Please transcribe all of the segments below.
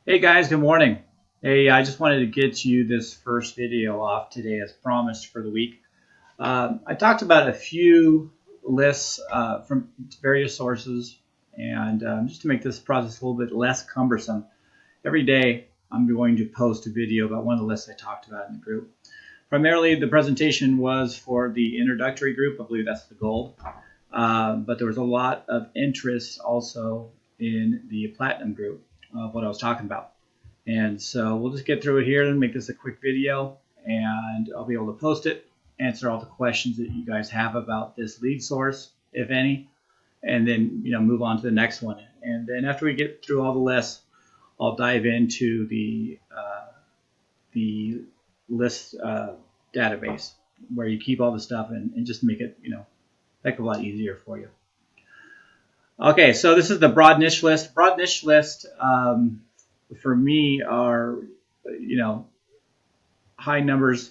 Hey guys, good morning. Hey, I just wanted to get you this first video off today as promised for the week. I talked about a few lists from various sources, and just to make this process a little bit less cumbersome, every day I'm going to post a video about one of the lists I talked about in the group. Primarily, the presentation was for the introductory group. I believe that's the gold. But there was a lot of interest also in the platinum group of what I was talking about. And so we'll just get through it here and make this a quick video, and I'll be able to post it, answer all the questions that you guys have about this lead source, if any, and then move on to the next one. And then after we get through all the lists, I'll dive into the list database where you keep all the stuff and just make it a heck of a lot easier for you. Okay, so this is the broad niche list. Broad niche list for me are high numbers,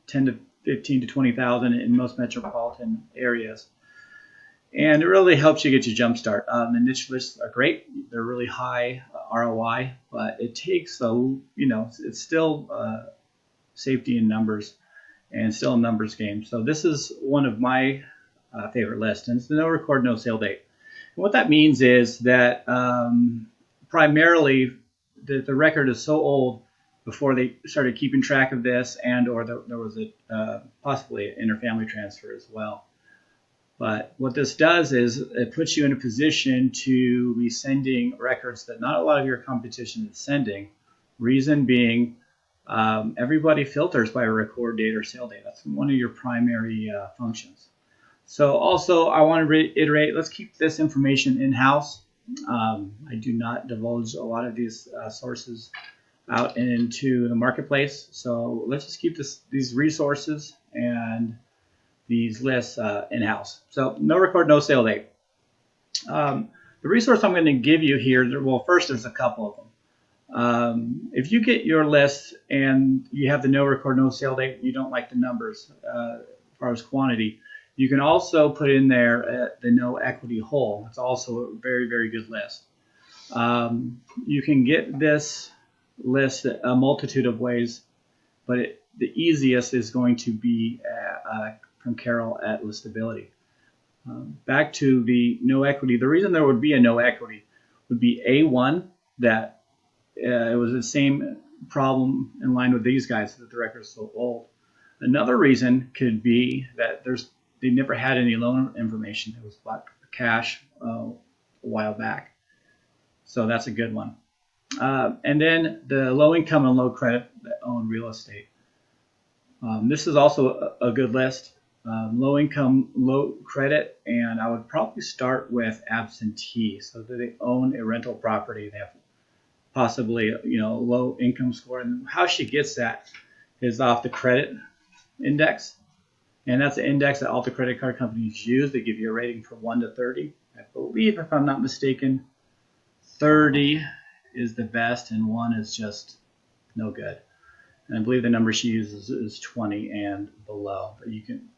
10 to 15 to 20,000 in most metropolitan areas, and it really helps you get your jump start. The niche lists are great; they're really high ROI, but it takes it's still safety in numbers and still a numbers game. So this is one of my favorite lists, and it's the no record, no sale date. And what that means is that primarily the record is so old before they started keeping track of this, and or there was possibly an interfamily transfer as well. But what this does is it puts you in a position to be sending records that not a lot of your competition is sending. Reason being, everybody filters by a record date or sale date. That's one of your primary functions. So also I want to reiterate, let's keep this information in-house. I do not divulge a lot of these sources out into the marketplace. So let's just keep these resources and these lists in-house. So no record, no sale date. The resource I'm going to give you here, well, first there's a couple of them. If you get your list and you have the no record, no sale date, you don't like the numbers as far as quantity, you can also put in there the no equity whole. It's also a very, very good list. You can get this list a multitude of ways, but the easiest is going to be from Carol at Listability. Back to the no equity. The reason there would be a no equity would be A1, that it was the same problem in line with these guys, that the record is so old. Another reason could be that they never had any loan information. It was bought cash a while back. So that's a good one. And then the low income and low credit that own real estate. This is also a good list. Low income, low credit, and I would probably start with absentee. So that they own a rental property, they have possibly low income score, and how she gets that is off the credit index. And that's an index that all the credit card companies use. They give you a rating from 1 to 30. I believe, if I'm not mistaken, 30 is the best and 1 is just no good. And I believe the number she uses is 20 and below. But you can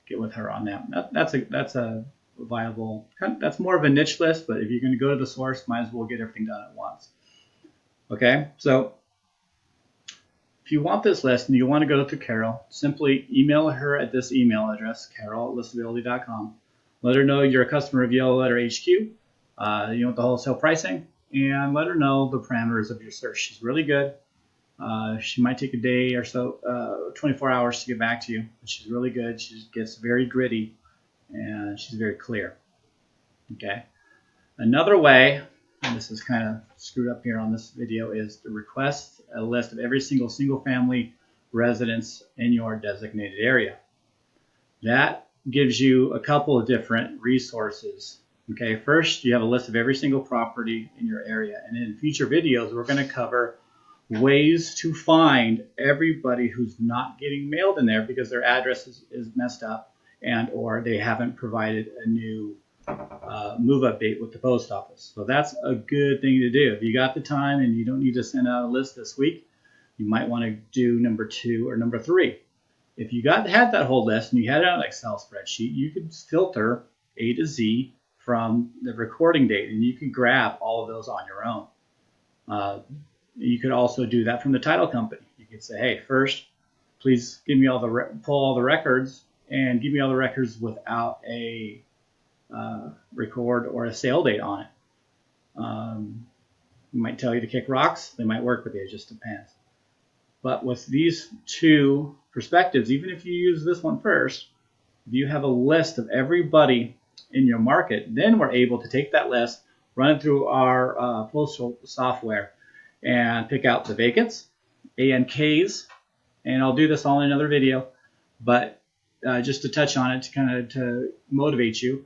get with her on that. That's a viable. That's more of a niche list. But if you're going to go to the source, might as well get everything done at once. Okay, so if you want this list and you want to go to Carol, simply email her at this email address, carol@listability.com. Let her know you're a customer of Yellow Letter HQ. You want the wholesale pricing, and let her know the parameters of your search. She's really good. She might take a day or so, 24 hours to get back to you, but she's really good. She gets very gritty, and she's very clear. Okay. Another way, and this is kind of screwed up here on this video, is to request a list of every single family residence in your designated area. That gives you a couple of different resources. Okay, first you have a list of every single property in your area, and in future videos we're going to cover ways to find everybody who's not getting mailed in there because their address is messed up, and or they haven't provided a new move up date with the post office. So that's a good thing to do. If you got the time and you don't need to send out a list this week, you might want to do number 2 or number 3. If you had that whole list and you had it on an Excel spreadsheet, you could filter A to Z from the recording date, and you can grab all of those on your own. You could also do that from the title company. You could say, hey, first, please give me pull all the records and give me all the records without a record or a sale date on it. Might tell you to kick rocks. They might work with you. It just depends. But with these two perspectives, even if you use this one first, if you have a list of everybody in your market, then we're able to take that list, run it through our postal software, and pick out the vacants, ANKs, and I'll do this all in another video, but just to touch on it to motivate you,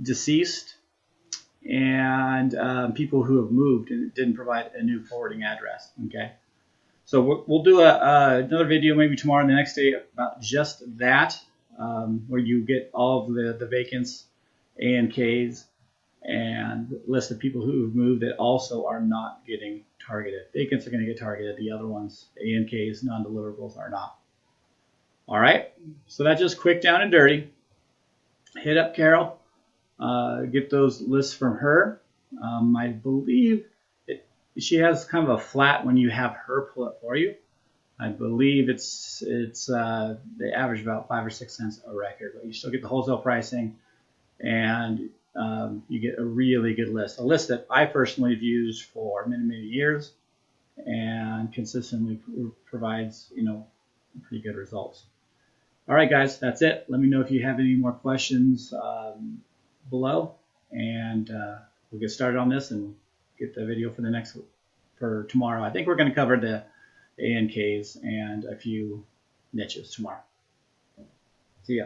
deceased, and people who have moved and didn't provide a new forwarding address. Okay, so we'll do another video maybe tomorrow and the next day about just that, where you get all of the vacants, ANKs, and list of people who have moved that also are not getting targeted. Vacants are going to get targeted. The other ones, ANKs, non-deliverables, are not. All right, so that's just quick, down and dirty. Hit up Carol. Get those lists from her. I believe she has kind of a flat when you have her pull it for you. I believe they average about 5 or 6 cents a record, but you still get the wholesale pricing, and you get a really good list. A list that I personally have used for many years and consistently provides pretty good results. All right, guys, that's it. Let me know if you have any more questions below, and we'll get started on this and get the video for tomorrow. I think we're going to cover the ANKs and a few niches tomorrow. See ya.